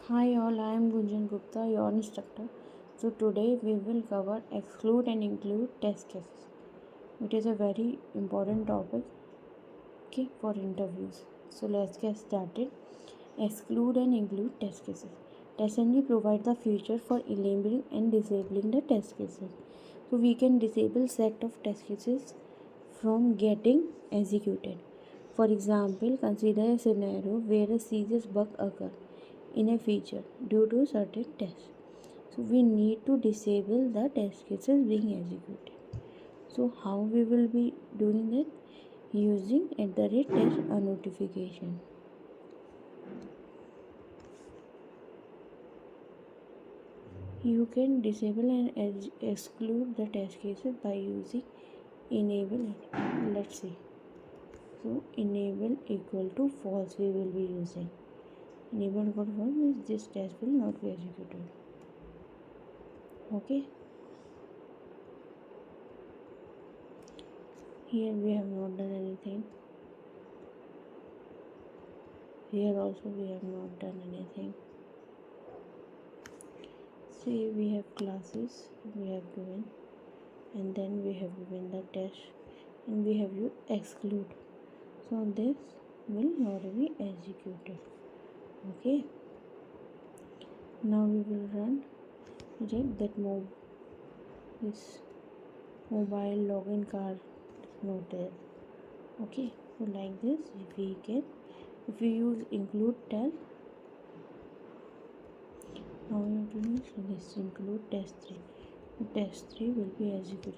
Hi all, I am Gunjan Gupta, your instructor. So today we will cover exclude and include test cases. It is a very important topic, for interviews. So let's get started. Exclude and include test cases. TestNG provides the feature for enabling and disabling the test cases. So we can disable set of test cases from getting executed. For example, consider a scenario where a serious bug occurs in a feature due to certain tests. So we need to disable the test cases being executed. So how we will be doing that? Using @test a notification. You can disable and exclude the test cases by using enable it. Let's see. So enable equal to false we will be using. Enable equal to false means this test will not be executed. Okay. Here we have not done anything. Here also we have not done anything. See, we have classes we have given, and then we have given the test, and we have used exclude. So this will not be executed. Okay. Now we will run check that this mobile login card is not there. Okay. So like this, if we use include test. Now we have to use this include test 3. Test 3 will be executed.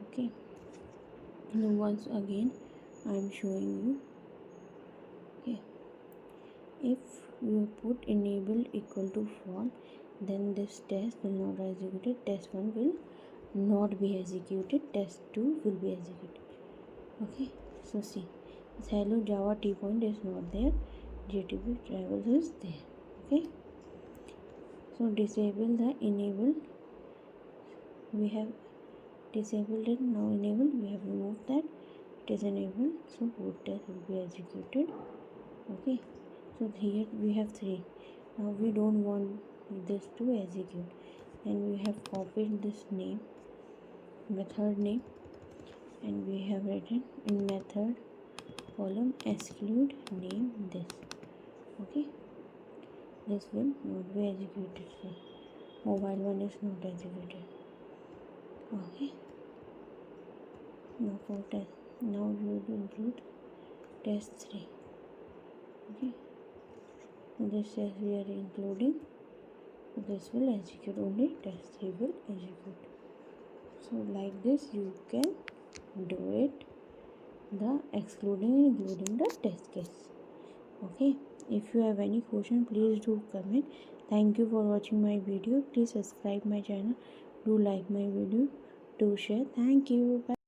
Okay. Now once again I am showing you. Okay. If you put enable equal to false, then this test will not be executed. Test 1 will not be executed. Test 2 will be executed. Okay. So see, this hello Java T point is not there. GTB drivers is there. Okay. So disable the enable. We have disabled it. Now enable. We have removed that. It is enabled. So both test will be executed. Okay. So here we have 3. Now we don't want this to execute. And we have copied this name, method name, and we have written in method column exclude name this. Okay. This will not be executed. So mobile one is not executed. Okay. Now for test. Now we will include test 3. Okay. This test we are including. This will execute only. Test 3 will execute. So like this you can do it. The excluding and including the test case. Okay. If you have any question, please do comment. Thank you for watching my video. Please subscribe my channel. Do like my video. Do share. Thank you. Bye.